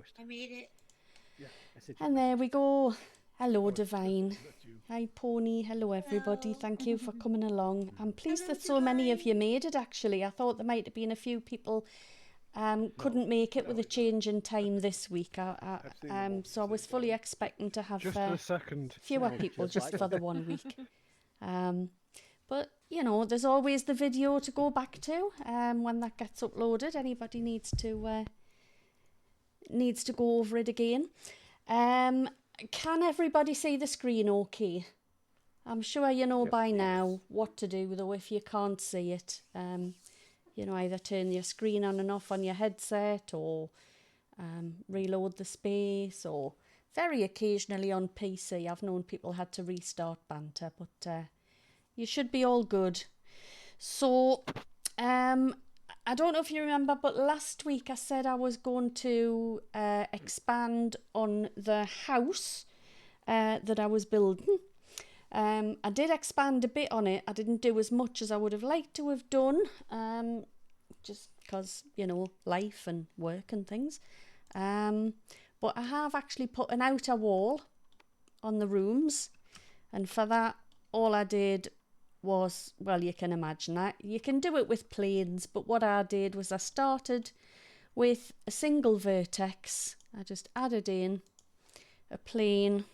post. I made it. Yeah, I said. And there we go. Hello, Divine. Hi, Pony. Hello, everybody. Hello. Thank you for coming along. I'm pleased Hello, that so many of you Divine. made it, actually. I thought there might have been a few people couldn't make it with a change in time this week. So I was fully expecting to have Just a second. fewer No, people just just like for the 1 week. But, you know, there's always the video to go back to when that gets uploaded. Anybody needs to go over it again. Can everybody see the screen okay? I'm sure you know by now what to do, though, if you can't see it. You know, either turn your screen on and off on your headset, or reload the space, or very occasionally on PC. I've known people had to restart Banter, but you should be all good. So, I don't know if you remember, but last week I said I was going to expand on the house that I was building. I did expand a bit on it. I didn't do as much as I would have liked to have done, just because, you know, life and work and things. But I have actually put an outer wall on the rooms, and for that, all I did was, well, you can imagine that. You can do it with planes, but what I did was I started with a single vertex. I just added in a plane,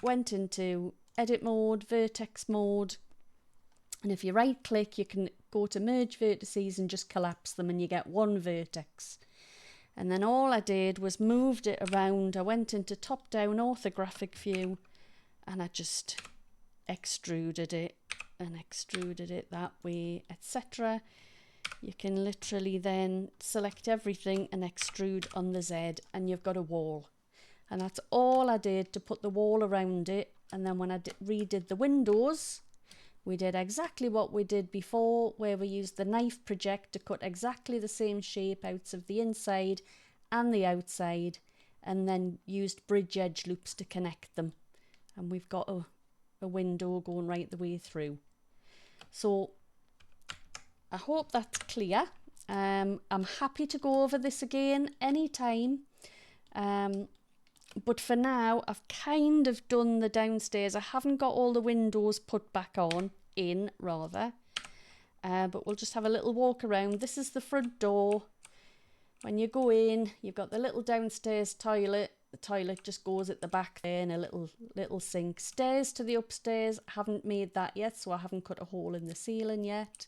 went into edit mode, vertex mode, and if you right click, you can go to merge vertices and just collapse them, and you get one vertex. And then all I did was moved it around. I went into top down orthographic view, and I just extruded it and extruded it that way, etc. You can literally then select everything and extrude on the Z, and you've got a wall. And that's all I did to put the wall around it. And then when I redid the windows, we did exactly what we did before, where we used the knife project to cut exactly the same shape out of the inside and the outside, and then used bridge edge loops to connect them. And we've got a window going right the way through. So I hope that's clear. I'm happy to go over this again anytime. But for now, I've kind of done the downstairs. I haven't got all the windows put back on, rather. But we'll just have a little walk around. This is the front door. When you go in, you've got the little downstairs toilet. The toilet just goes at the back there, and a little sink. Stairs to the upstairs. I haven't made that yet, so I haven't cut a hole in the ceiling yet.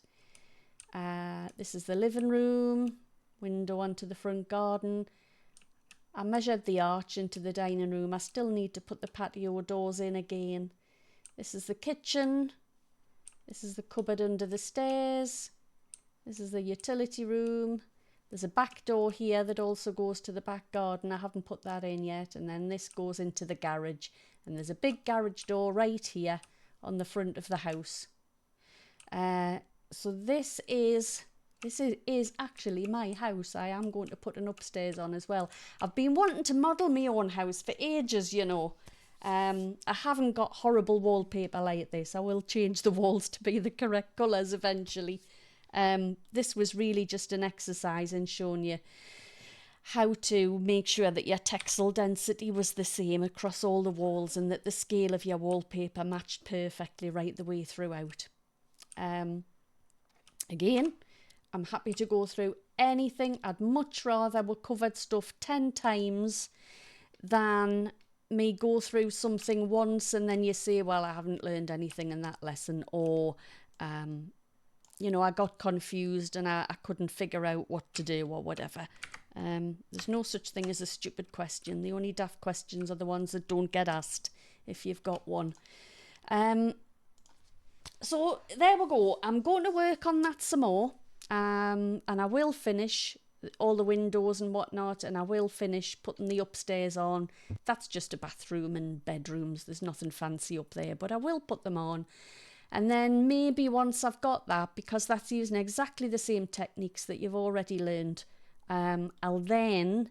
This is the living room. Window onto the front garden. I measured the arch into the dining room. I still need to put the patio doors in again. This is the kitchen. This is the cupboard under the stairs. This is the utility room. There's a back door here that also goes to the back garden. I haven't put that in yet. And then this goes into the garage. And there's a big garage door right here on the front of the house. So this is actually my house. I am going to put an upstairs on as well. I've been wanting to model my own house for ages, you know. I haven't got horrible wallpaper like this. I will change the walls to be the correct colours eventually. This was really just an exercise in showing you how to make sure that your textile density was the same across all the walls, and that the scale of your wallpaper matched perfectly right the way throughout. Again, I'm happy to go through anything. I'd much rather we covered stuff 10 times than me go through something once and then you say, well, I haven't learned anything in that lesson, or you know, I got confused and I couldn't figure out what to do or whatever. There's no such thing as a stupid question. The only daft questions are the ones that don't get asked, if you've got one. So there we go. I'm going to work on that some more, and I will finish all the windows and whatnot, and I will finish putting the upstairs on. That's just a bathroom and bedrooms. There's nothing fancy up there, but I will put them on. And then maybe once I've got that, because that's using exactly the same techniques that you've already learned, I'll then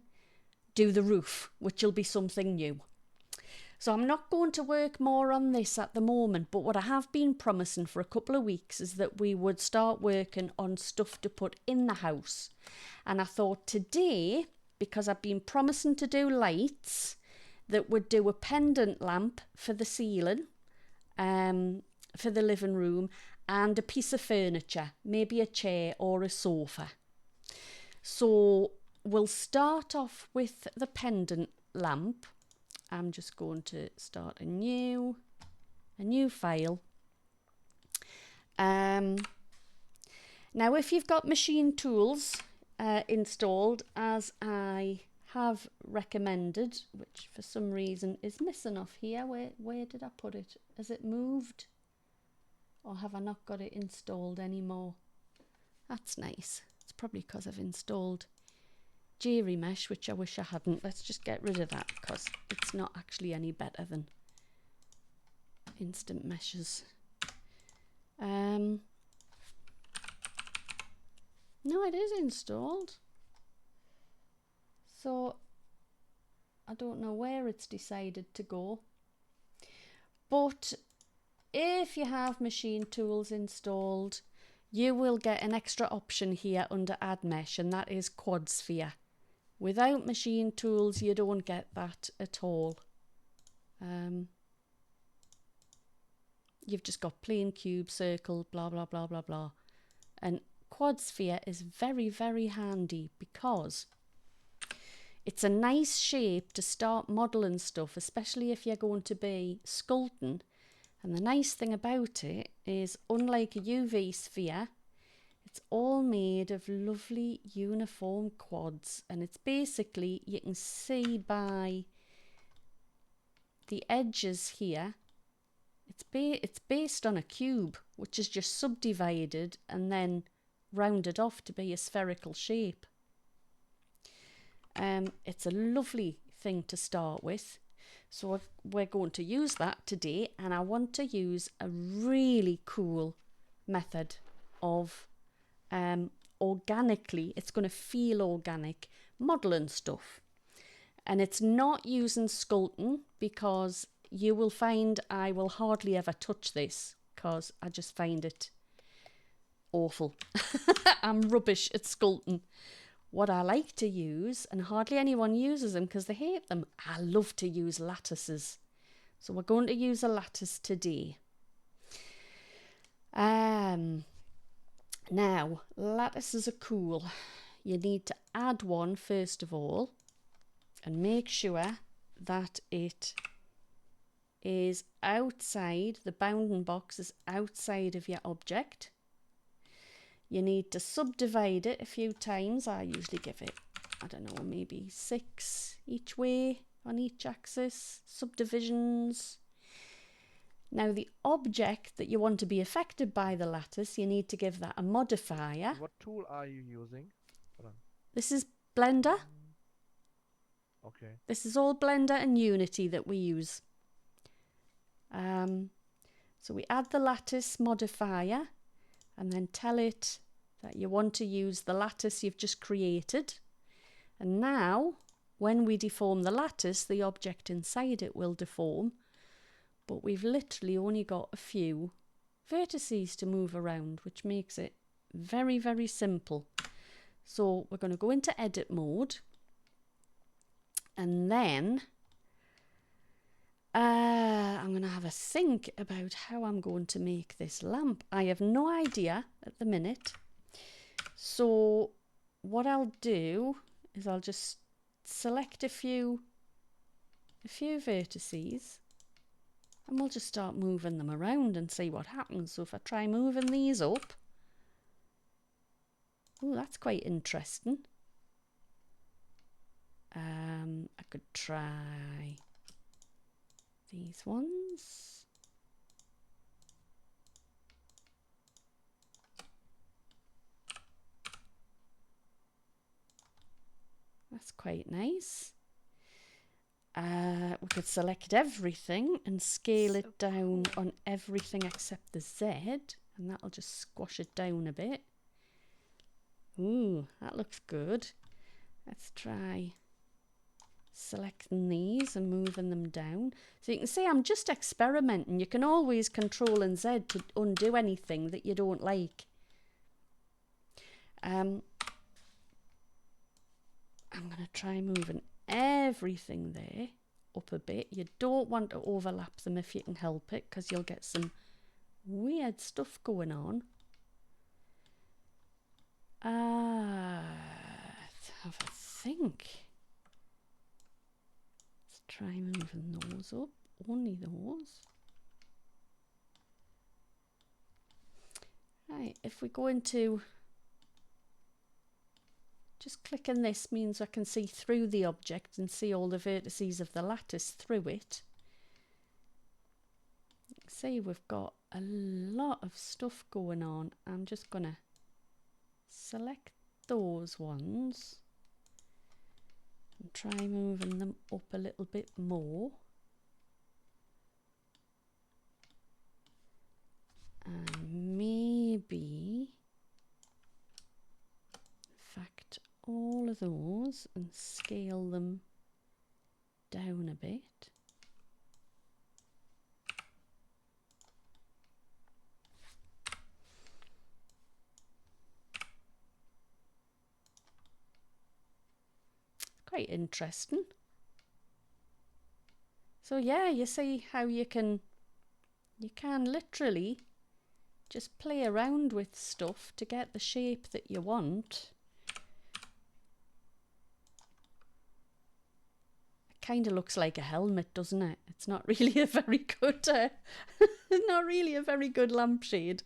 do the roof, which will be something new. So I'm not going to work more on this at the moment, but what I have been promising for a couple of weeks is that we would start working on stuff to put in the house. And I thought today, because I've been promising to do lights, that would do a pendant lamp for the ceiling, for the living room, and a piece of furniture, maybe a chair or a sofa. So we'll start off with the pendant lamp. I'm just going to start a new file. Now, if you've got machine tools installed, as I have recommended, which for some reason is missing off here, where did I put it? Has it moved? Or have I not got it installed anymore? That's nice. It's probably because I've installed Jerry Mesh, which I wish I hadn't. Let's just get rid of that because it's not actually any better than instant meshes. No, it is installed. So I don't know where it's decided to go. But if you have machine tools installed, you will get an extra option here under Add Mesh, and that is Quad Sphere. Without machine tools, you don't get that at all. You've just got plain cube, circle, blah, blah, blah, blah, blah. And Quad Sphere is very, very handy because it's a nice shape to start modelling stuff, especially if you're going to be sculpting. And the nice thing about it is, unlike a UV sphere, it's all made of lovely uniform quads, and it's basically, you can see by the edges here, it's based on a cube, which is just subdivided and then rounded off to be a spherical shape. It's a lovely thing to start with. So we're going to use that today, and I want to use a really cool method of organically, it's going to feel organic, modelling stuff. And it's not using sculpting, because you will find I will hardly ever touch this because I just find it awful. I'm rubbish at sculpting. What I like to use, and hardly anyone uses them because they hate them, I love to use lattices. So we're going to use a lattice today. Now, lattices are cool. You need to add one first of all and make sure that it is outside, the bounding box is outside of your object. You need to subdivide it a few times. I usually give it, I don't know, maybe 6 each way on each axis, subdivisions. Now, the object that you want to be affected by the lattice, you need to give that a modifier. What tool are you using? This is Blender. Okay. This is all Blender and Unity that we use. So we add the lattice modifier and then tell it that you want to use the lattice you've just created. And now, when we deform the lattice, the object inside it will deform. But we've literally only got a few vertices to move around, which makes it very, very simple. So we're going to go into edit mode. And then I'm going to have a think about how I'm going to make this lamp. I have no idea at the minute. So what I'll do is I'll just select a few vertices, and we'll just start moving them around and see what happens. So if I try moving these up, oh, that's quite interesting. I could try these ones. That's quite nice. We could select everything and scale it down on everything except the Z, and that'll just squash it down a bit. Ooh, that looks good. Let's try selecting these and moving them down. So you can see I'm just experimenting. You can always Control and Z to undo anything that you don't like. I'm going to try moving everything there up a bit. You don't want to overlap them if you can help it, because you'll get some weird stuff going on. Let's have a think. Let's try moving those up. Only those. Right, if we go into... Just clicking this means I can see through the object and see all the vertices of the lattice through it. See, we've got a lot of stuff going on. I'm just going to select those ones and try moving them up a little bit more. And maybe, in fact, all of those and scale them down a bit. Quite interesting. So yeah, you see how you can literally just play around with stuff to get the shape that you want. It kind of looks like a helmet, doesn't it? It's not really a very good not really a very good lampshade.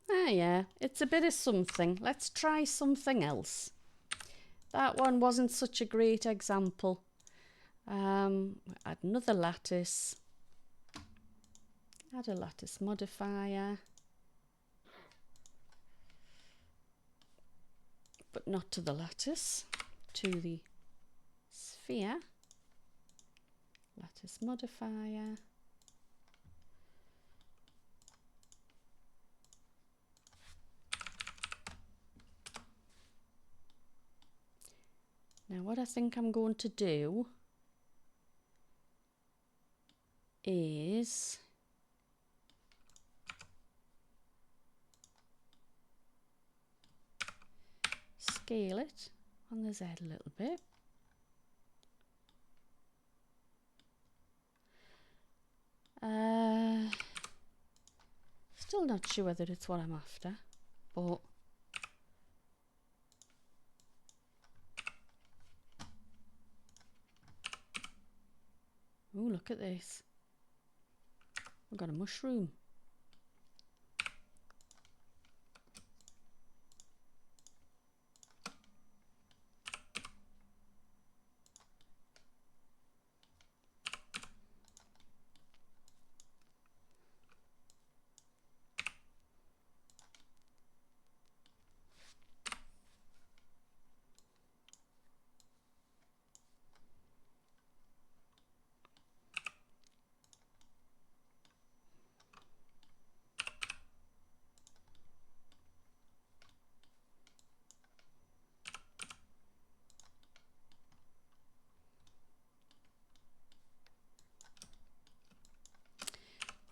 Ah yeah, it's a bit of something. Let's try something else. That one wasn't such a great example. Add another lattice. Add a lattice modifier. But not to the lattice, to the sphere. Lattice modifier. Now what I think I'm going to do is scale it on the Z a little bit. Still not sure whether it's what I'm after, but oh, look at this. I've got a mushroom.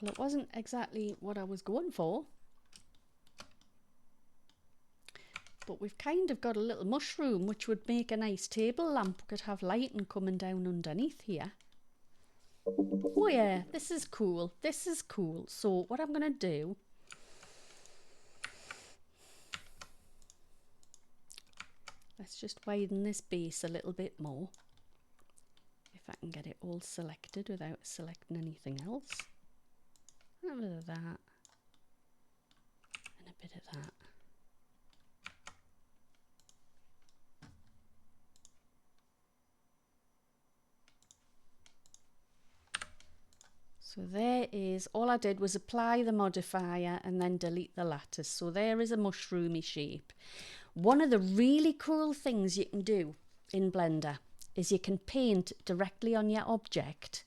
Well, it wasn't exactly what I was going for, but we've kind of got a little mushroom which would make a nice table lamp. We could have lighting coming down underneath here. Oh yeah, this is cool. This is cool. So what I'm going to do, let's just widen this base a little bit more. If I can get it all selected without selecting anything else. A bit of that, and a bit of that. So there is, all I did was apply the modifier and then delete the lattice. So there is a mushroomy shape. One of the really cool things you can do in Blender is you can paint directly on your object.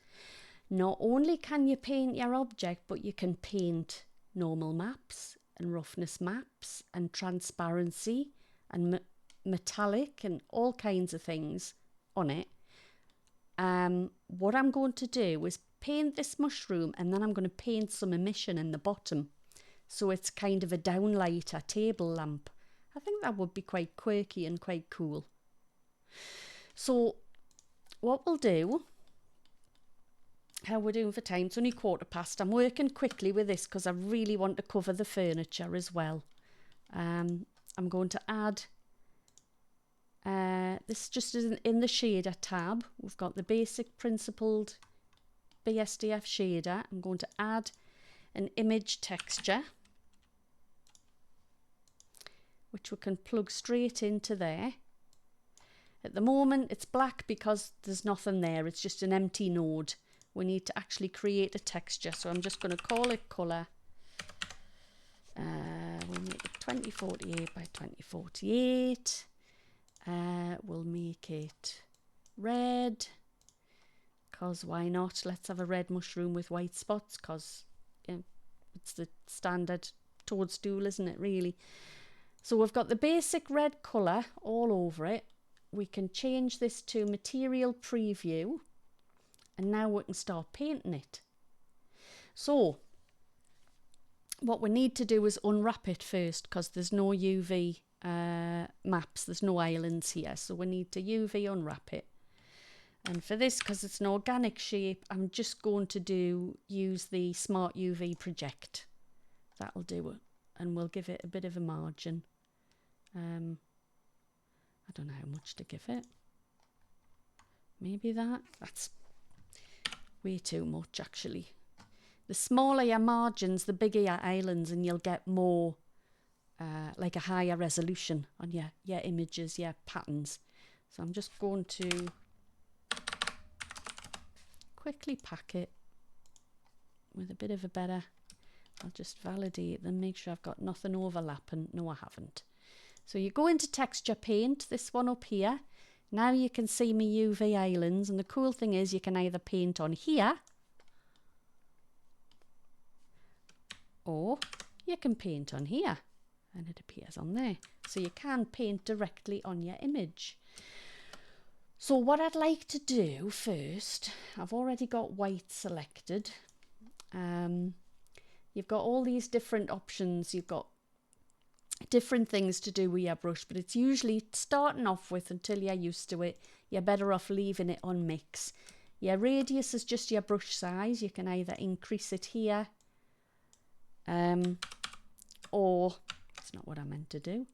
Not only can you paint your object, but you can paint normal maps. and roughness maps and transparency and metallic and all kinds of things on it. What I'm going to do is paint this mushroom, and then I'm going to paint some emission in the bottom. So it's kind of a downlighter table lamp. I think that would be quite quirky and quite cool. So what we'll do, how we're doing for time, it's only 1:15. I'm working quickly with this because I really want to cover the furniture as well. I'm going to add, this just is in the shader tab. We've got the basic principled BSDF shader. I'm going to add an image texture, which we can plug straight into there. At the moment it's black because there's nothing there, it's just an empty node. We need to actually create a texture, so I'm just going to call it colour. We'll make it 2048 by 2048. We'll make it red, because why not? Let's have a red mushroom with white spots, because it's the standard toadstool, isn't it, really? So we've got the basic red colour all over it. We can change this to material preview, and now we can start painting it. So what we need to do is unwrap it first, because there's no UV maps, there's no islands here, so we need to UV unwrap it. And for this, because it's an organic shape, I'm just going to use the Smart UV Project. That'll do it, and we'll give it a bit of a margin. I don't know how much to give it. Maybe that's way too much, actually. The smaller your margins, the bigger your islands, and you'll get more, like a higher resolution on your images, your patterns. So I'm just going to quickly pack it with a bit of a better, I'll just validate them, make sure I've got nothing overlapping. No, I haven't. So you go into texture paint, this one up here. Now you can see my UV islands, and the cool thing is you can either paint on here, or you can paint on here, and it appears on there. So you can paint directly on your image. So what I'd like to do first, I've already got white selected. You've got all these different options. You've got different things to do with your brush, but it's usually starting off with, until you're used to it, you're better off leaving it on mix. Your radius is just your brush size. You can either increase it here, or it's not what I meant to do.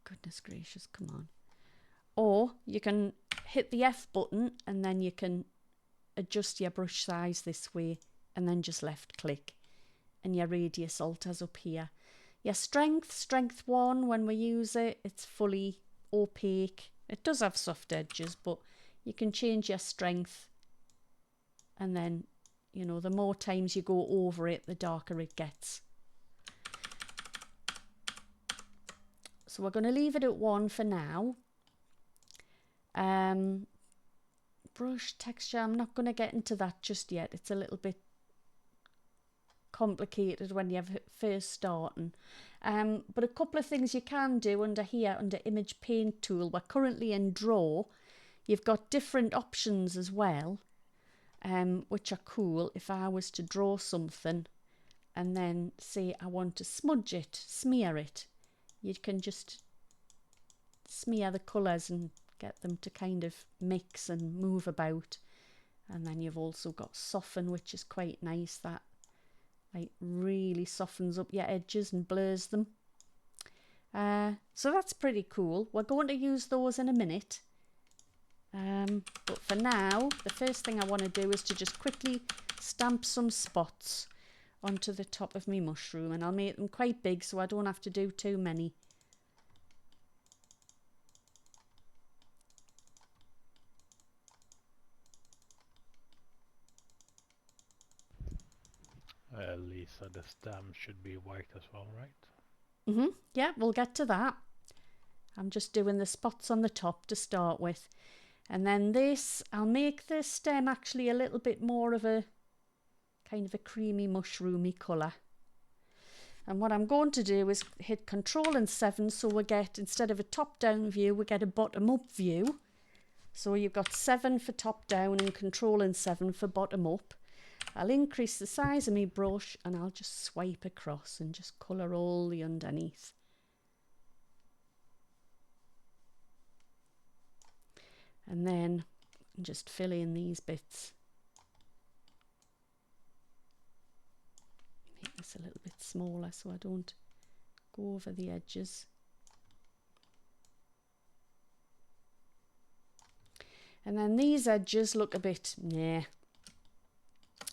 Goodness gracious, come on. Or you can hit the F button, and then you can adjust your brush size this way, and then just left click, and your radius alters up here. Your strength 1, when we use it, it's fully opaque. It does have soft edges, but you can change your strength, and then, you know, the more times you go over it, the darker it gets. So we're going to leave it at 1 for now. Brush texture, I'm not going to get into that just yet. It's a little bit complicated when you're first starting. But a couple of things you can do under here, under image paint tool. We're currently in draw. You've got different options as well, which are cool. If I was to draw something and then say I want to smudge it, smear it, you can just smear the colours and get them to kind of mix and move about. And then you've also got soften, which is quite nice. That like really softens up your edges and blurs them. So that's pretty cool. We're going to use those in a minute. But for now, the first thing I want to do is to just quickly stamp some spots onto the top of my mushroom, and I'll make them quite big so I don't have to do too many. Lisa, the stem should be white as well, right? Yeah, we'll get to that. I'm just doing the spots on the top to start with. And then this, I'll make the stem actually a little bit more of a kind of a creamy mushroomy colour. And what I'm going to do is hit Control and 7, so we get, instead of a top-down view, we get a bottom-up view. So you've got 7 for top-down and Control and 7 for bottom-up. I'll increase the size of my brush and I'll just swipe across and just colour all the underneath. And then just fill in these bits. Make this a little bit smaller so I don't go over the edges. And then these edges look a bit nah.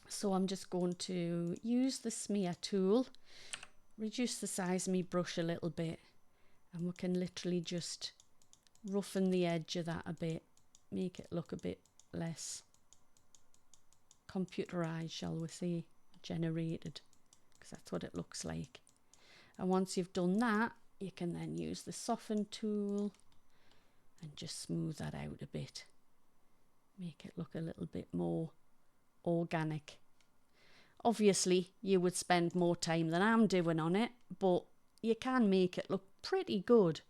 So I'm just going to use the smear tool, reduce the size of my brush a little bit, and we can literally just roughen the edge of that a bit, make it look a bit less computerized, shall we say, generated, because that's what it looks like. And once you've done that, you can then use the soften tool and just smooth that out a bit, make it look a little bit more organic. Obviously you would spend more time than I'm doing on it, but you can make it look pretty good.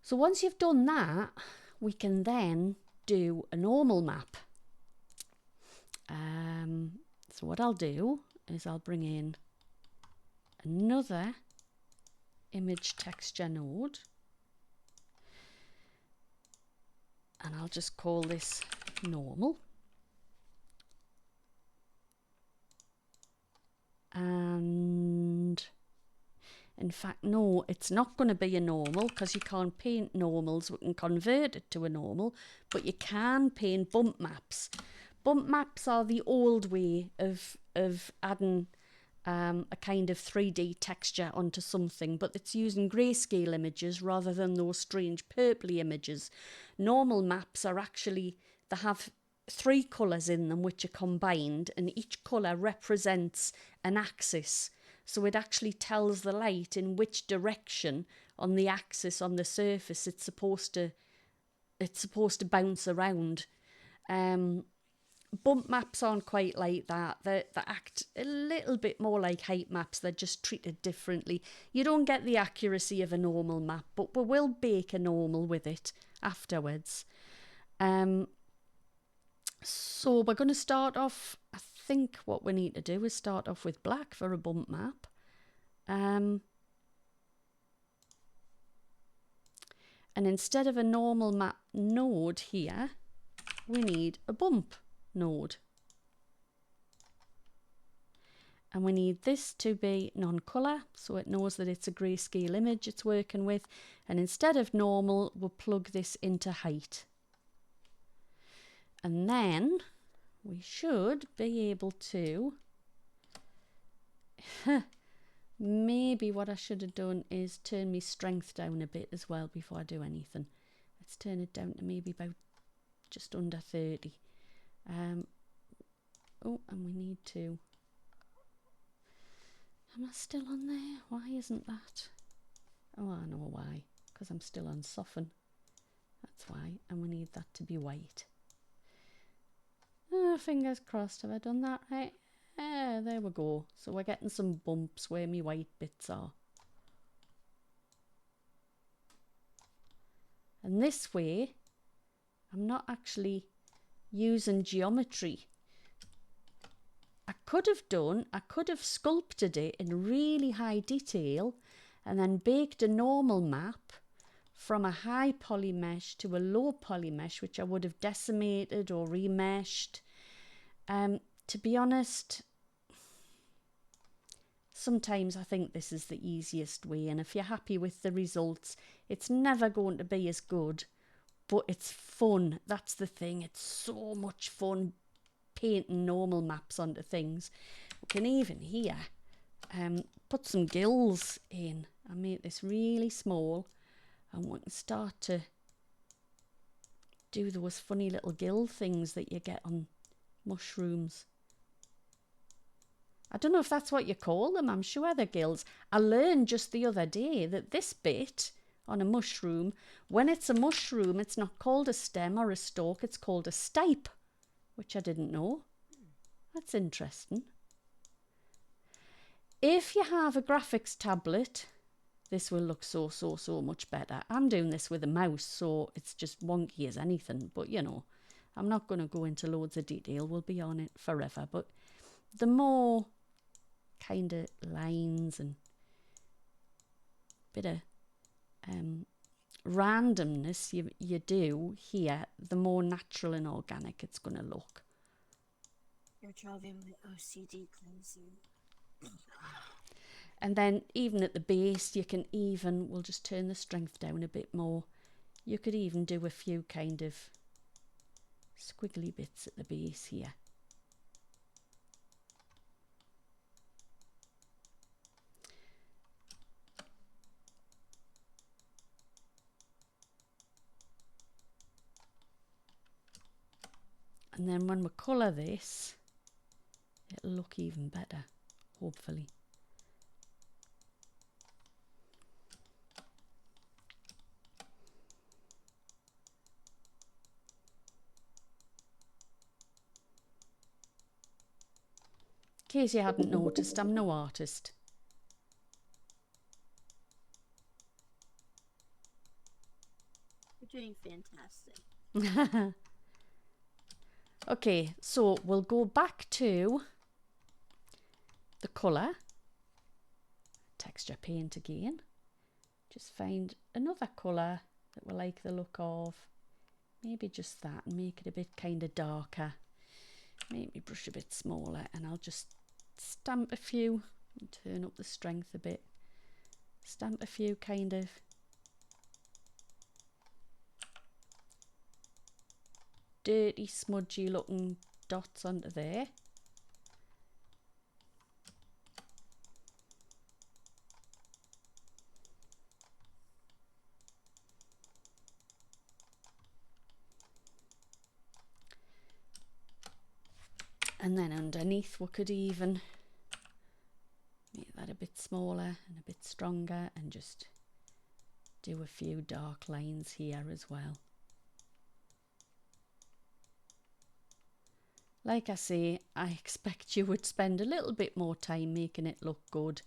So once you've done that, we can then do a normal map. So what I'll do is I'll bring in another image texture node, and I'll just call this normal. And in fact, no, it's not going to be a normal because you can't paint normals. We can convert it to a normal, but you can paint bump maps. Bump maps are the old way of adding a kind of 3D texture onto something, but it's using grayscale images rather than those strange purpley images. Normal maps are actually, they have 3 colours in them which are combined, and each colour represents an axis. So it actually tells the light in which direction on the axis on the surface it's supposed to bounce around. Bump maps aren't quite like that. They act a little bit more like height maps. They're just treated differently. You don't get the accuracy of a normal map, but we will bake a normal with it afterwards. So we're going to start off, I think what we need to do is start off with black for a bump map. And instead of a normal map node here, we need a bump node. And we need this to be non-colour, so it knows that it's a grayscale image it's working with. And instead of normal, we'll plug this into height. And then we should be able to, maybe what I should have done is turn my strength down a bit as well before I do anything. Let's turn it down to maybe about just under 30. Oh, and we need to, am I still on there? Why isn't that? Oh, I know why, because I'm still on soften. That's why, and we need that to be white. Oh, fingers crossed, have I done that right? There we go. So we're getting some bumps where my white bits are. And this way, I'm not actually using geometry. I could have sculpted it in really high detail and then baked a normal map from a high poly mesh to a low poly mesh, which I would have decimated or remeshed. To be honest, sometimes I think this is the easiest way, and if you're happy with the results, it's never going to be as good, but it's fun. That's the thing. It's so much fun painting normal maps onto things. We can even here put some gills in and make this really small, and we can start to do those funny little gill things that you get on mushrooms. I don't know if that's what you call them. I'm sure they're gills. I learned just the other day that this bit on a mushroom, when it's a mushroom, it's not called a stem or a stalk, it's called a stipe, which I didn't know. That's interesting. if you have a graphics tablet, this will look so much better. I'm doing this with a mouse, so it's just wonky as anything. But, you know, I'm not going to go into loads of detail. We'll be on it forever. But the more kind of lines and bit of randomness you do here, the more natural and organic it's going to look. You're driving my OCD crazy. And then even at the base, you can even, we'll just turn the strength down a bit more. You could even do a few kind of squiggly bits at the base here. And then when we colour this, it'll look even better, hopefully. In case you hadn't noticed, I'm no artist. You're doing fantastic. Okay, so we'll go back to the colour, texture paint again. Just find another colour that we like the look of. Maybe just that, and make it a bit kind of darker. Make me brush a bit smaller, and I'll just stamp a few and turn up the strength a bit. Stamp a few kind of dirty, smudgy looking dots onto there. And then underneath we could even make that a bit smaller and a bit stronger and just do a few dark lines here as well. Like I say, I expect you would spend a little bit more time making it look good,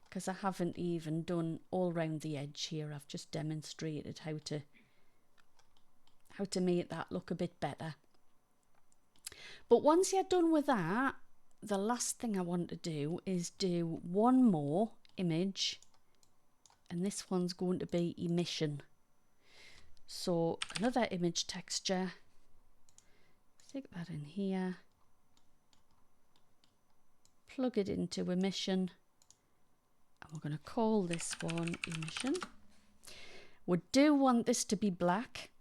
because I haven't even done all round the edge here. I've just demonstrated how to make that look a bit better. But once you're done with that, the last thing I want to do is do one more image, and this one's going to be emission. So another image texture, stick that in here, plug it into emission, and we're going to call this one emission. We do want this to be black,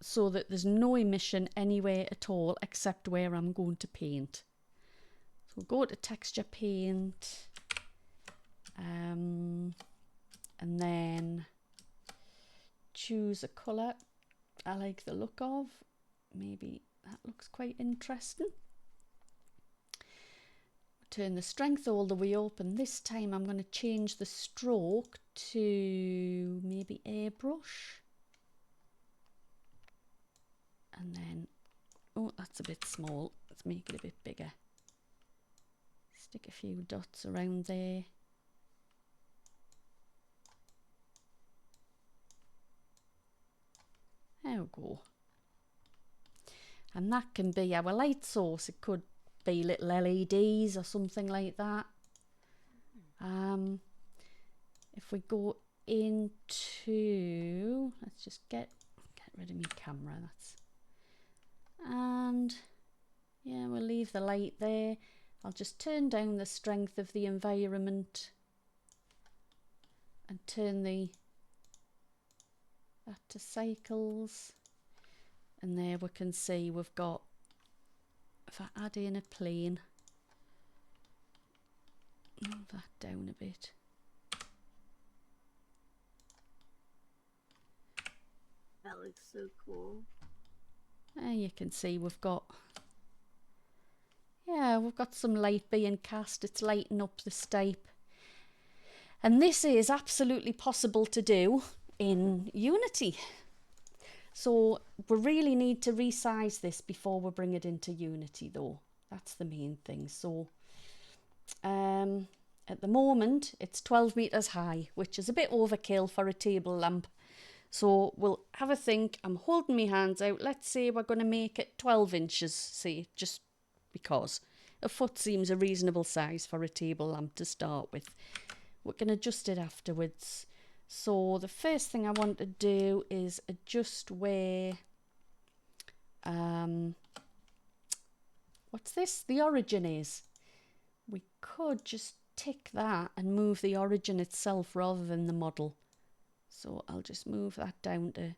so that there's no emission anywhere at all except where I'm going to paint. So we'll go to texture paint, and then choose a colour I like the look of. Maybe that looks quite interesting. Turn the strength all the way up, and this time I'm going to change the stroke to maybe airbrush. And then, oh, that's a bit small. Let's make it a bit bigger. Stick a few dots around there. There we go. And that can be our light source. It could be little LEDs or something like that. If we go into, let's just get rid of my camera. And yeah, we'll leave the light there. I'll just turn down the strength of the environment and turn that to cycles. And there we can see we've got, if I add in a plane, move that down a bit. That looks so cool. There you can see we've got some light being cast. It's lighting up the stipe. And this is absolutely possible to do in Unity. So we really need to resize this before we bring it into Unity though. That's the main thing. So At the moment, it's 12 metres high, which is a bit overkill for a table lamp. So we'll have a think. I'm holding my hands out. Let's say we're going to make it 12 inches, say, just because. A foot seems a reasonable size for a table lamp to start with. We can adjust it afterwards. So the first thing I want to do is adjust where, what's this? The origin is. We could just tick that and move the origin itself rather than the model. So I'll just move that down to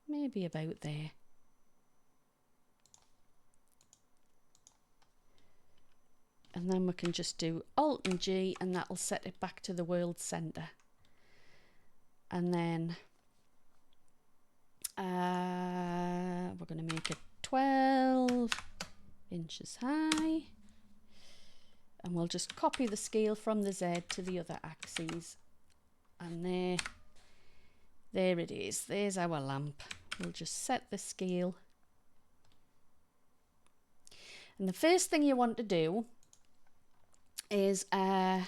maybe about there. And then we can just do Alt and G and that'll set it back to the world centre. And then we're going to make it 12 inches high. And we'll just copy the scale from the Z to the other axes. And there it is. There's our lamp. We'll just set the scale. And the first thing you want to do is to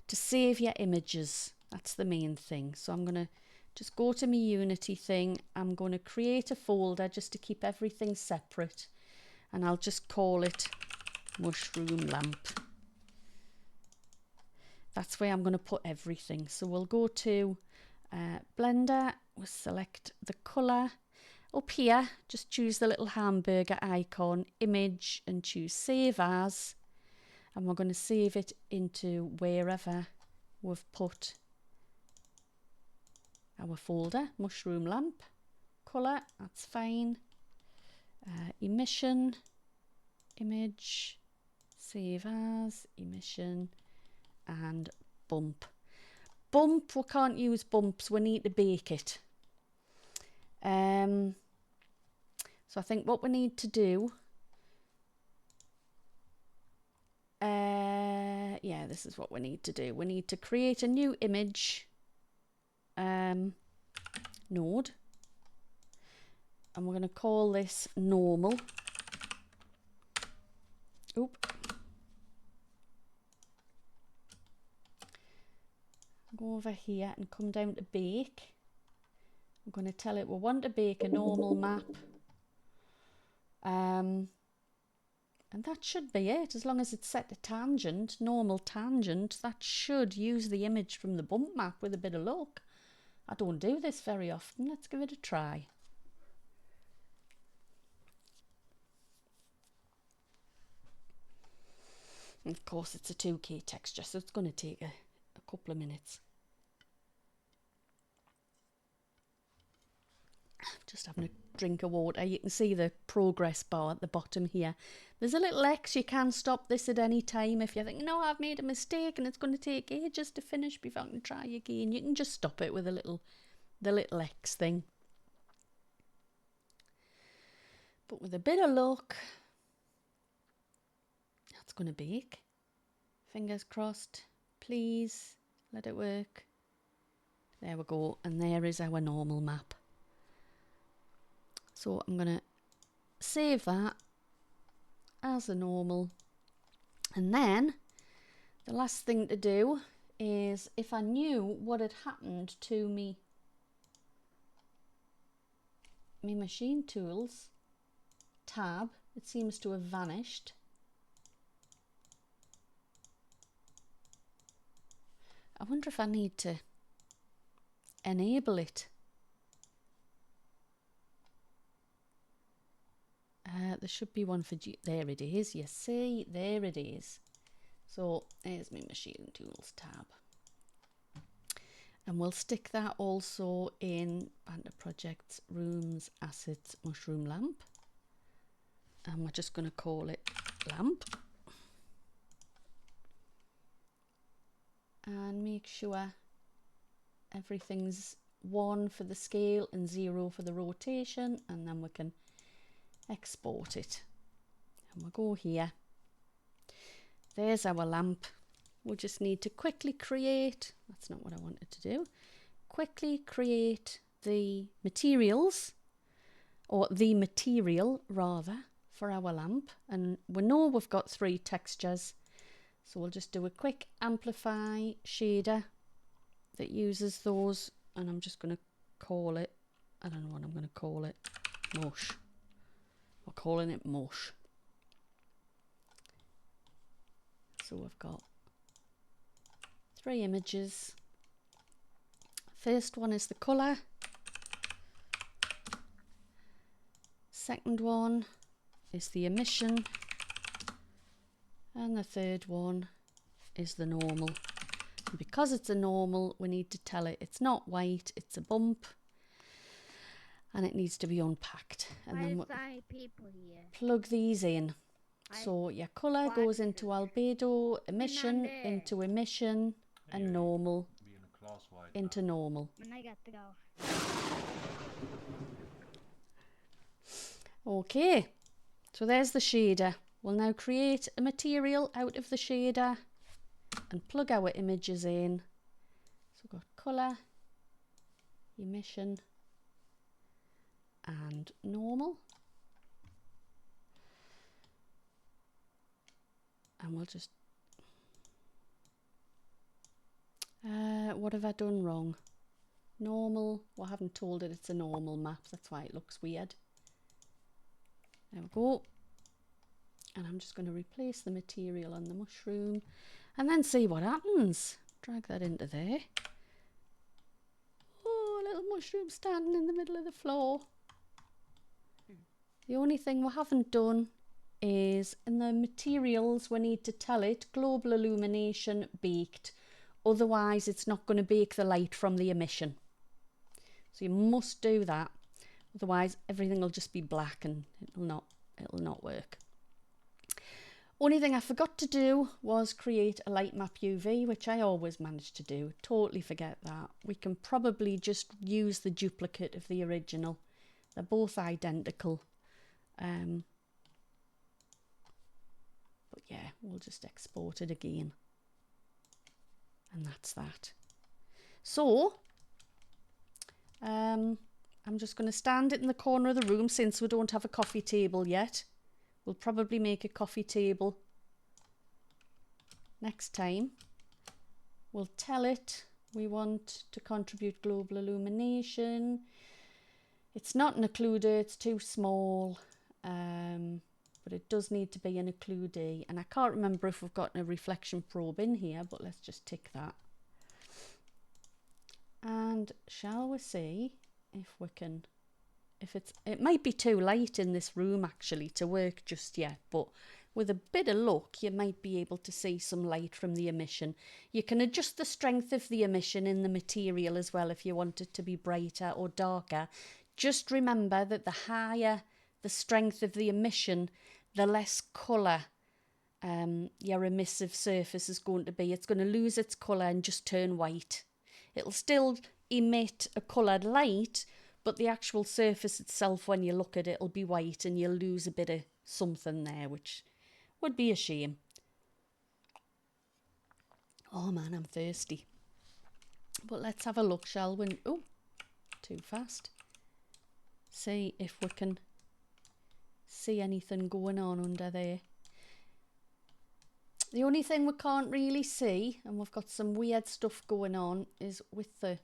save your images. That's the main thing. So I'm going to just go to my Unity thing. I'm going to create a folder just to keep everything separate. And I'll just call it Mushroom Lamp. That's where I'm going to put everything. So we'll go to Blender. We'll select the colour. Up here, just choose the little hamburger icon, image, and choose Save As. And we're going to save it into wherever we've put our folder. Mushroom Lamp. Colour, that's fine. Emission, image, Save As, emission, and bump. Bump, we can't use bumps, we need to bake it. So I think what we need to do, yeah, this is what we need to do. We need to create a new image node, and we're going to call this normal. Oop. Go over here and come down to bake. I'm going to tell it we want to bake a normal map. And that should be it. As long as it's set to tangent, normal tangent, that should use the image from the bump map with a bit of luck. I don't do this very often. Let's give it a try. And of course, it's a 2K texture, so it's going to take a couple of minutes. Just having a drink of water. You can see the progress bar at the bottom here. There's a little X. You can stop this at any time if you think, no, I've made a mistake and it's going to take ages to finish before I can try again. You can just stop it with the little X thing. But with a bit of luck, that's going to bake. Fingers crossed. Please let it work. There we go. And there is our normal map. So I'm going to save that as a normal. And then the last thing to do is, if I knew what had happened to me machine tools tab, it seems to have vanished. I wonder if I need to enable it. There should be one for there it is. You see, there it is. So there's my machine tools tab. And we'll stick that also in Banter Projects, Rooms, Assets, Mushroom Lamp. And we're just going to call it Lamp. And make sure everything's 1 for the scale and 0 for the rotation. And then we can export it. And we'll go here. There's our lamp. We just need to quickly create, that's not what I wanted to do, quickly create the materials, or the material rather, for our lamp. And we know we've got 3 textures, So we'll just do a quick amplify shader that uses those, and I'm just going to call it, I don't know what I'm going to call it, mush. We're calling it mush. So we've got 3 images. First one is the colour. Second one is the emission. And the third one is the normal. And because it's a normal, we need to tell it it's not white, it's a bump. And it needs to be unpacked. And Why then is we'll there people here? plug these in. So your colour goes into albedo, emission into emission, and normal into normal. When I get to go. Okay, so there's the shader. We'll now create a material out of the shader and plug our images in. So we've got colour, emission, and normal. And we'll just... what have I done wrong? Normal. Well, I haven't told it it's a normal map. That's why it looks weird. There we go. And I'm just going to replace the material on the mushroom and then see what happens. Drag that into there. Oh, a little mushroom standing in the middle of the floor. The only thing we haven't done is in the materials we need to tell it global illumination baked. Otherwise it's not going to bake the light from the emission. So you must do that. Otherwise everything will just be black and it'll not work. Only thing I forgot to do was create a light map UV, which I always manage to do. Totally forget that. We can probably just use the duplicate of the original. They're both identical. But yeah, we'll just export it again. And that's that. So, I'm just going to stand it in the corner of the room since we don't have a coffee table yet. We'll probably make a coffee table next time. We'll tell it we want to contribute global illumination. It's not an occluder, it's too small, but it does need to be an occludee. And I can't remember if we've got a reflection probe in here, but let's just tick that. And shall we see if we can... It might be too light in this room actually to work just yet, but with a bit of luck you might be able to see some light from the emission. You can adjust the strength of the emission in the material as well if you want it to be brighter or darker. Just remember that the higher the strength of the emission, the less colour your emissive surface is going to be. It's going to lose its colour and just turn white. It'll still emit a coloured light, but the actual surface itself, when you look at it, will be white and you'll lose a bit of something there, which would be a shame. Oh man, I'm thirsty. But let's have a look, shall we? Oh, too fast. See if we can see anything going on under there. The only thing we can't really see, and we've got some weird stuff going on, is with the...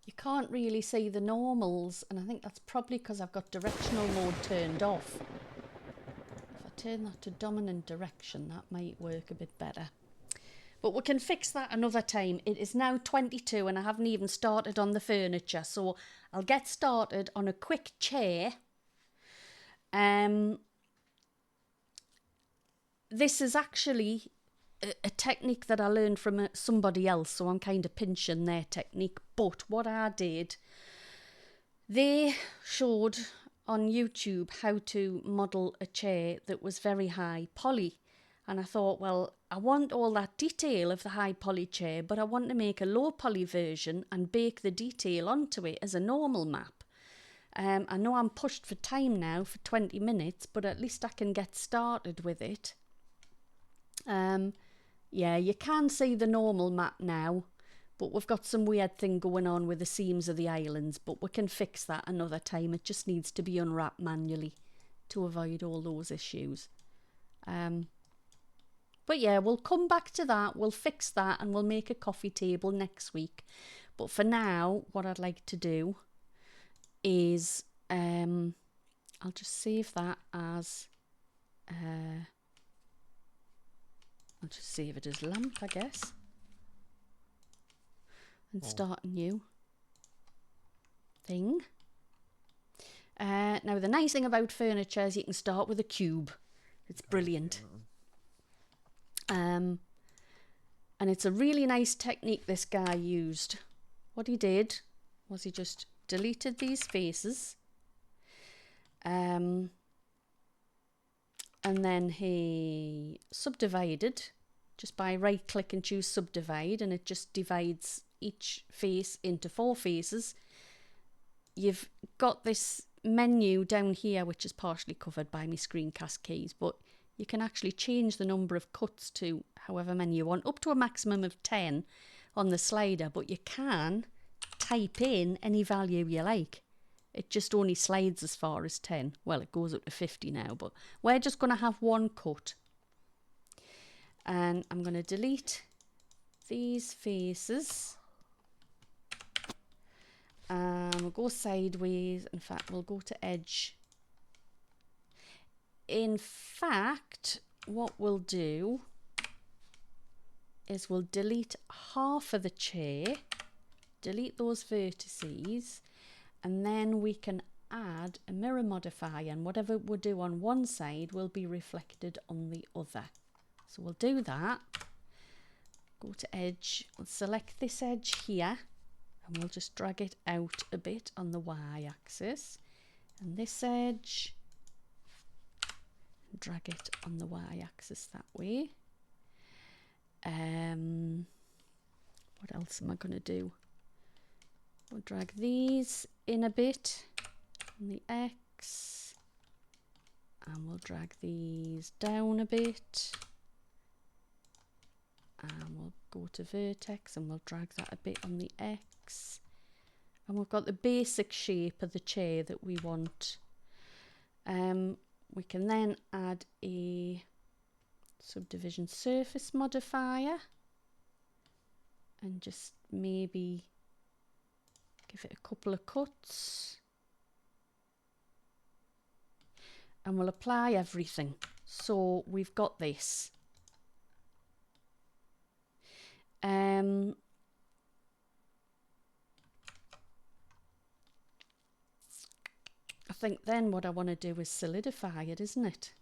You can't really see the normals, and I think that's probably because I've got directional mode turned off. If I turn that to dominant direction, that might work a bit better. But we can fix that another time. It is now 22 and I haven't even started on the furniture, so I'll get started on a quick chair. This is actually a technique that I learned from somebody else, so I'm kind of pinching their technique. But what I did, they showed on YouTube how to model a chair that was very high poly, and I thought, well, I want all that detail of the high poly chair, but I want to make a low poly version and bake the detail onto it as a normal map. I know I'm pushed for time now for 20 minutes, but at least I can get started with it. Yeah, you can see the normal map now, but we've got some weird thing going on with the seams of the islands, but we can fix that another time. It just needs to be unwrapped manually to avoid all those issues. But yeah, we'll come back to that. We'll fix that and we'll make a coffee table next week. But for now, what I'd like to do is I'll just save that as I'll just save it as lamp, I guess, and start a new thing. Now the nice thing about furniture is you can start with a cube. It's brilliant. And it's a really nice technique this guy used. What he did was he just deleted these faces, and then he subdivided just by right click and choose subdivide, and it just divides each face into 4 faces. You've got this menu down here which is partially covered by my screencast keys, but you can actually change the number of cuts to however many you want, up to a maximum of 10 on the slider, but you can type in any value you like. It just only slides as far as 10. Well, it goes up to 50 now, but we're just going to have one cut. And I'm going to delete these faces. We'll go sideways. In fact, we'll go to edge. In fact, what we'll do is we'll delete half of the chair, delete those vertices, and then we can add a mirror modifier, and whatever we do on one side will be reflected on the other. So we'll do that. Go to edge, we'll select this edge here, and we'll just drag it out a bit on the y-axis, and this edge, drag it on the y-axis that way. What else am I going to do? We'll drag these in a bit on the X, and we'll drag these down a bit, and we'll go to vertex and we'll drag that a bit on the X, and we've got the basic shape of the chair that we want. We can then add a subdivision surface modifier and just maybe give it a couple of cuts, and we'll apply everything. So we've got this. I think then what I want to do is solidify it, isn't it?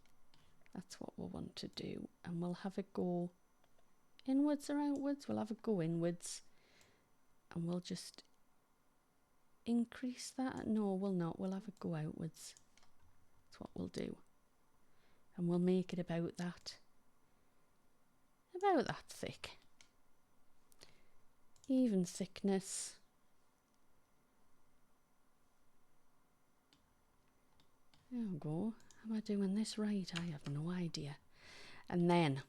That's what we'll want to do, and we'll have it go inwards or outwards. We'll have it go inwards, and we'll just increase that. No, we'll not. We'll have it go outwards. That's what we'll do, and we'll make it about that thick. Even thickness. There we go. Am I doing this right? I have no idea. And then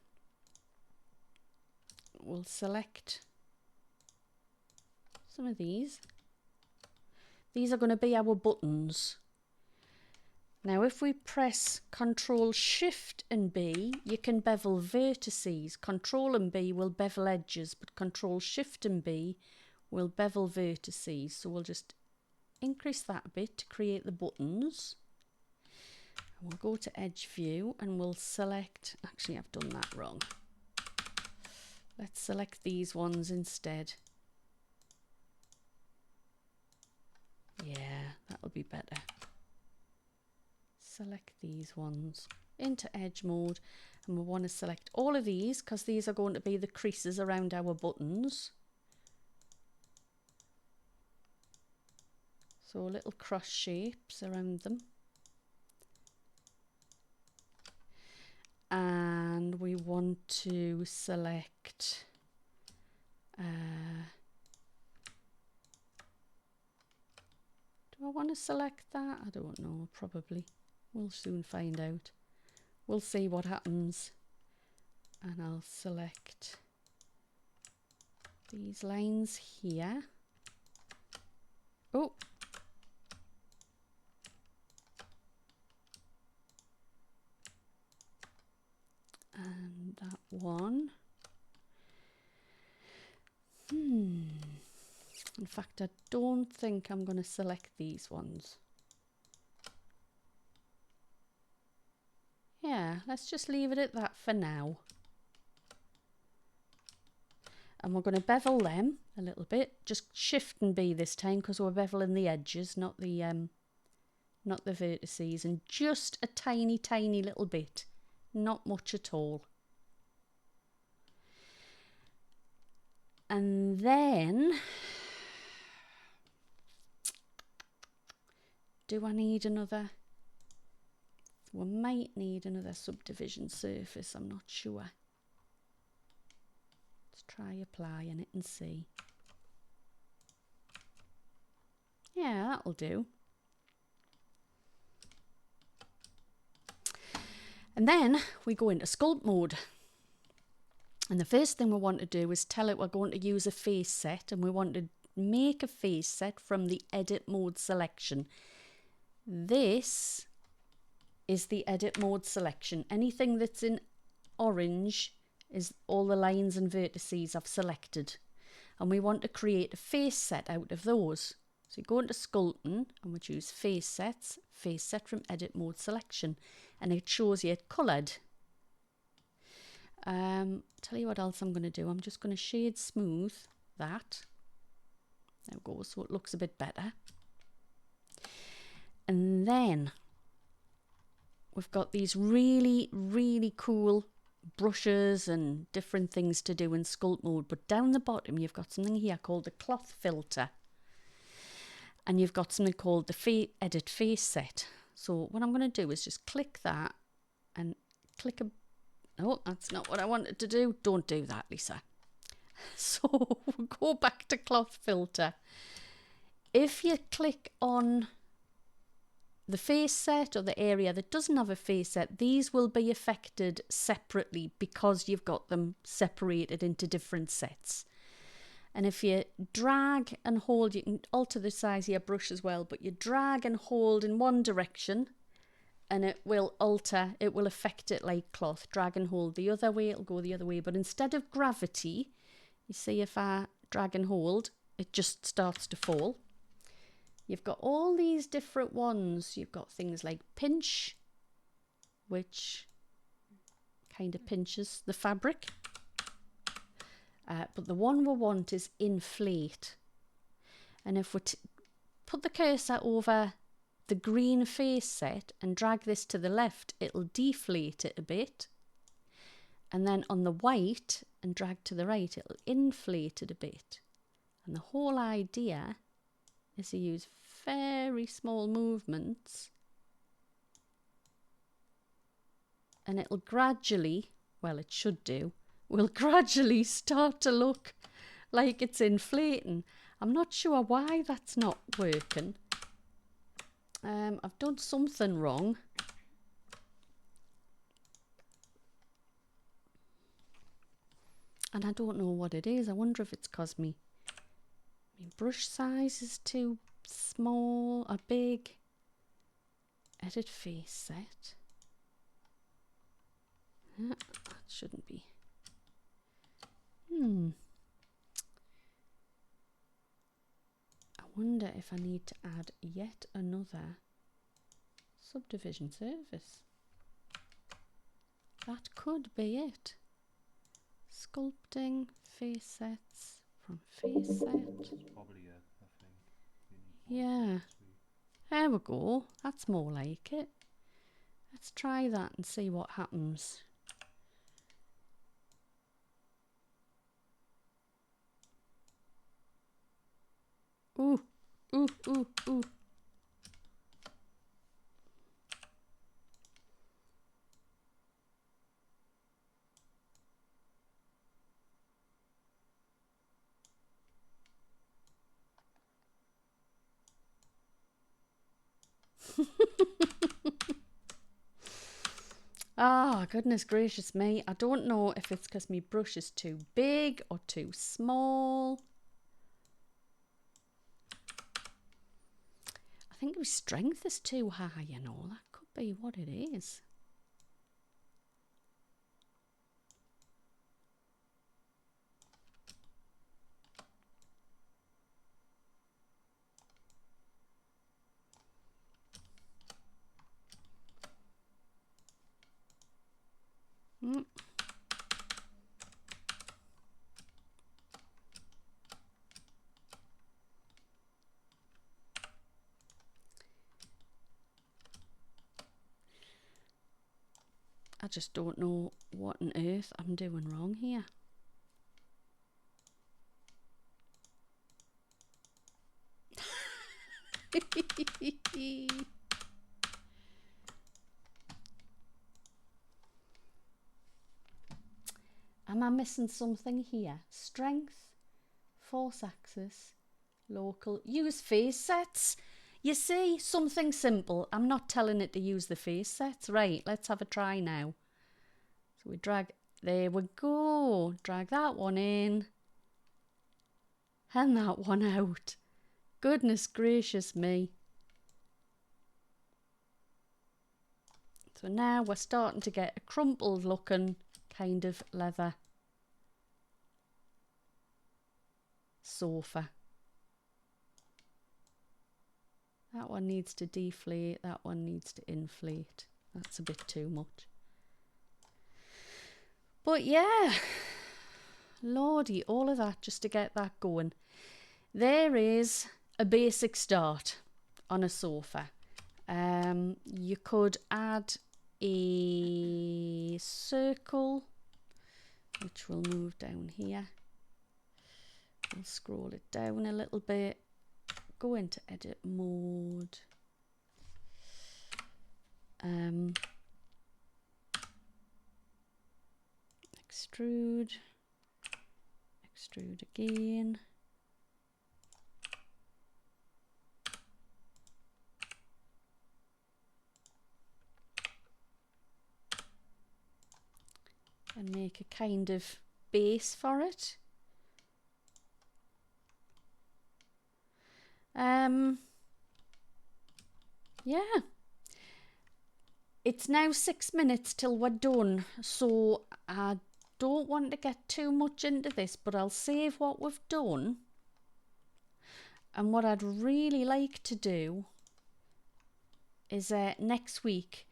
we'll select some of these. These are going to be our buttons. Now if we press Control Shift and B, you can bevel vertices. Control and B will bevel edges, but Control Shift and B will bevel vertices. So we'll just increase that a bit to create the buttons. We'll go to Edge View and we'll select, actually I've done that wrong. Let's select these ones instead. Yeah, that'll be better. Select these ones into Edge mode, and we want to select all of these because these are going to be the creases around our buttons. So little cross shapes around them. And we want to select do I want to select that? I don't know, probably. We'll soon find out. We'll see what happens. And I'll select these lines here. Oh! And that one. In fact, I don't think I'm going to select these ones. Yeah, let's just leave it at that for now. And we're going to bevel them a little bit. Just Shift and B this time because we're beveling the edges, not the vertices. And just a tiny, tiny little bit. Not much at all. And then, do I need another? We might need another subdivision surface, I'm not sure. Let's try applying it and see. Yeah, that'll do. And then we go into sculpt mode. And the first thing we want to do is tell it we're going to use a face set, and we want to make a face set from the edit mode selection. This is the edit mode selection. Anything that's in orange is all the lines and vertices I've selected. And we want to create a face set out of those. So you go into sculpting and we choose face sets, face set from edit mode selection. And it shows you it coloured. Tell you what else I'm going to do. I'm just going to shade smooth that. There we go, so it looks a bit better. And then we've got these really, really cool brushes and different things to do in sculpt mode. But down the bottom, you've got something here called the cloth filter. And you've got something called the edit face set. So what I'm going to do is just click that and click a... Oh, that's not what I wanted to do. Don't do that, Lisa. So we'll go back to cloth filter. If you click on the face set or the area that doesn't have a face set, these will be affected separately because you've got them separated into different sets. And if you drag and hold, you can alter the size of your brush as well, but you drag and hold in one direction and it will alter, it will affect it like cloth. Drag and hold the other way, it'll go the other way. But instead of gravity, you see if I drag and hold, it just starts to fall. You've got all these different ones. You've got things like pinch, which kind of pinches the fabric. But the one we want is inflate. And if we put the cursor over the green face set and drag this to the left, it'll deflate it a bit. And then on the white and drag to the right, it'll inflate it a bit. And the whole idea is to use very small movements, and it'll gradually, well, it should do, will gradually start to look like it's inflating. I'm not sure why that's not working. I've done something wrong. And I don't know what it is. I wonder if it's because my brush size is too small or big. Edit face set. That shouldn't be. I wonder if I need to add yet another subdivision surface. That could be it. Sculpting face sets from face set. Probably a thing. Yeah. There we go. That's more like it. Let's try that and see what happens. Ooh, ooh, ooh, ooh. Ah, goodness gracious me. I don't know if it's because my brush is too big or too small. I think my strength is too high, you know. That could be what it is. just don't know what on earth I'm doing wrong here. Am I missing something here? Strength, force axis, local, use face sets. You see, something simple. I'm not telling it to use the face sets. Right, let's have a try now. So we drag, there we go. Drag that one in. And that one out. Goodness gracious me. So now we're starting to get a crumpled looking kind of leather sofa. That one needs to deflate, that one needs to inflate. That's a bit too much. But yeah, lordy, all of that just to get that going. There is a basic start on a sofa. You could add a circle, which we'll move down here. We'll scroll it down a little bit. Go into edit mode. Extrude. Extrude again. And make a kind of base for it. Yeah. It's now 6 minutes till we're done, so I don't want to get too much into this, but I'll save what we've done. And what I'd really like to do is next week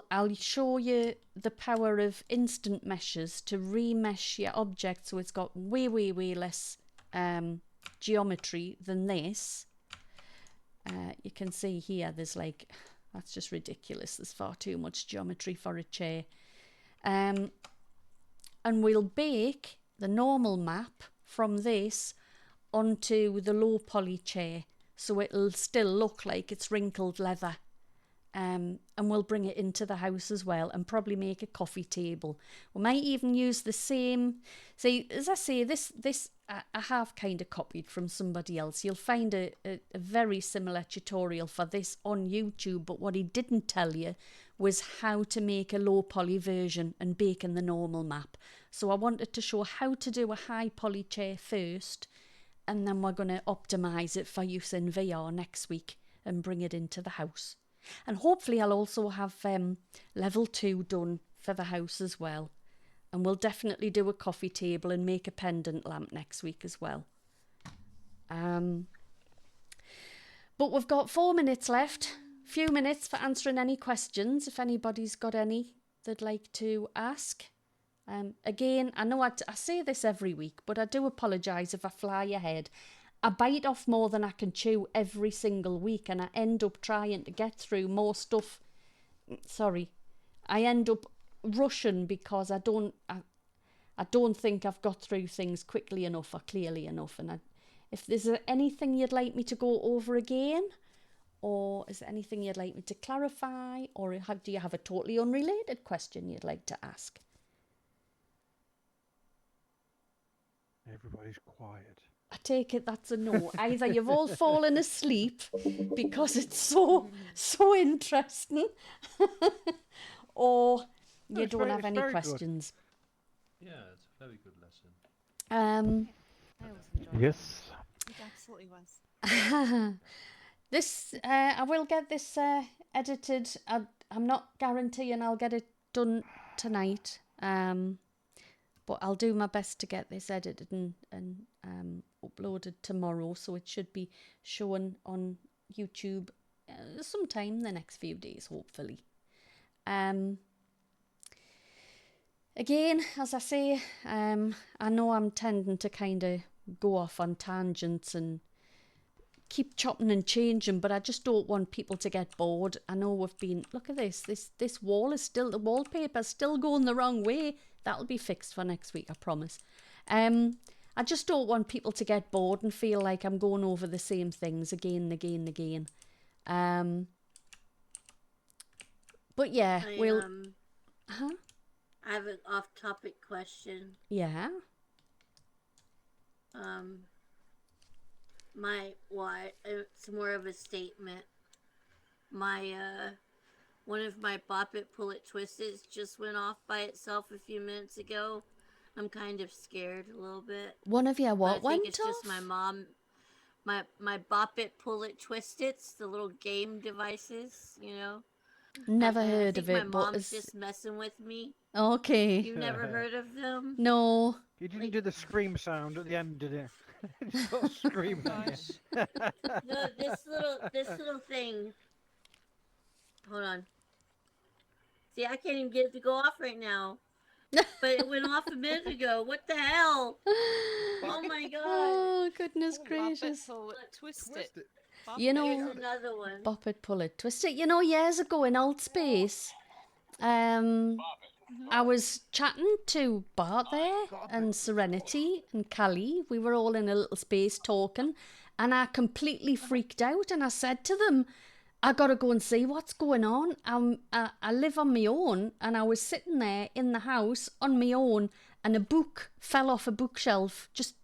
I'll show you the power of instant meshes to remesh your object so it's got way less geometry than this. You can see here there's like, that's just ridiculous, there's far too much geometry for a chair. And we'll bake the normal map from this onto the low poly chair so it'll still look like it's wrinkled leather. And we'll bring it into the house as well and probably make a coffee table. We might even use the same, see, as I say, this I have kind of copied from somebody else. You'll find a very similar tutorial for this on YouTube, but what he didn't tell you was how to make a low poly version and bake in the normal map. So I wanted to show how to do a high poly chair first, and then we're going to optimize it for use in VR next week and bring it into the house. And hopefully I'll also have level 2 done for the house as well. And we'll definitely do a coffee table and make a pendant lamp next week as well. But we've got 4 minutes left. Few minutes for answering any questions, if anybody's got any they'd like to ask. Again, I know I say this every week, but I do apologise if I fly ahead. I bite off more than I can chew every single week, and I end up trying to get through more stuff. Sorry, I end up rushing because I don't think I've got through things quickly enough or clearly enough. And if there's anything you'd like me to go over again, or is there anything you'd like me to clarify, or do you have a totally unrelated question you'd like to ask? Everybody's quiet. I take it that's a no. Either you've all fallen asleep because it's so interesting, or you don't have any questions. Yeah, it's a very good lesson. I was enjoying Yes. it. It absolutely was. This I will get this edited. I'm not guaranteeing I'll get it done tonight, but I'll do my best to get this edited and uploaded tomorrow, so it should be shown on YouTube sometime in the next few days, hopefully. Again, as I say, I know I'm tending to kind of go off on tangents and keep chopping and changing, but I just don't want people to get bored. I know we've been, look at this. This wall is still, the wallpaper's still going the wrong way. That'll be fixed for next week, I promise. I just don't want people to get bored and feel like I'm going over the same things again and again and again. But yeah, we'll... Huh? I have an off-topic question. Yeah. It's more of a statement. One of my Bop It, Pull It, Twist It just went off by itself a few minutes ago. I'm kind of scared a little bit. One of your what I think went it's off? just my mom. My Bop It, Pull It, Twist It's, the little game devices, you know. Never heard of I it, think my but mom's it's... just messing with me. Okay. You've never heard of them? No. You didn't do the scream sound at the end, did it? Just sort of screaming. No, this little thing. Hold on. See, I can't even get it to go off right now. But it went off a minute ago. What the hell? Oh my god. Oh, goodness Bop it, gracious. pull it, twist it. Bop You it. know... Here's another one. Bop it, pull it, twist it. You know, years ago in Alt Space, I was chatting to Bart there and Serenity and Callie. We were all in a little space talking, and I completely freaked out and I said to them, I gotta go and see what's going on. I live on my own, and I was sitting there in the house on my own, and a book fell off a bookshelf, just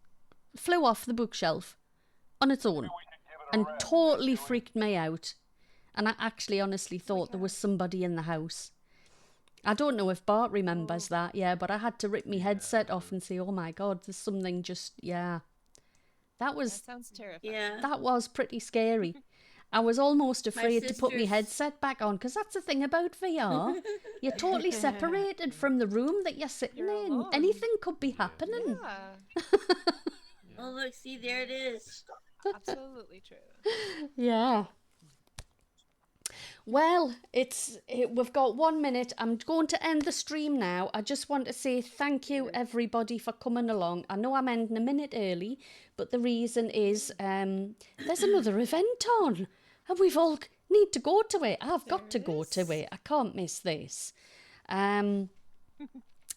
flew off the bookshelf on its own, and totally freaked me out. And I actually honestly thought there was somebody in the house. I don't know if Bart remembers that, yeah, but I had to rip my headset off and say, oh my God, there's something just, yeah. That That was, sounds terrifying. Yeah. that was pretty scary. I was almost afraid to put my sister's- headset back on, because that's the thing about VR. You're totally separated from the room that you're sitting You're in. alone. Anything could be happening. Yeah, Oh look, see there it is. absolutely true. Yeah. Well, we've got 1 minute. I'm going to end the stream now. I just want to say thank you, everybody, for coming along. I know I'm ending a minute early, but the reason is there's another event on, and we've all need to go to it. I've got to go to it. I can't miss this.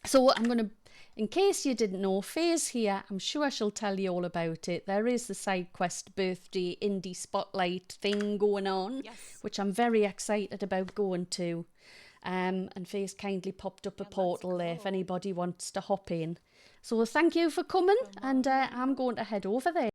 So I'm going to, in case you didn't know, Faye's here. I'm sure she'll tell you all about it. There is the side quest birthday indie spotlight thing going on, Yes. which I'm very excited about going to. And Faye's kindly popped up a portal there if anybody wants to hop in. So thank you for coming, and I'm going to head over there.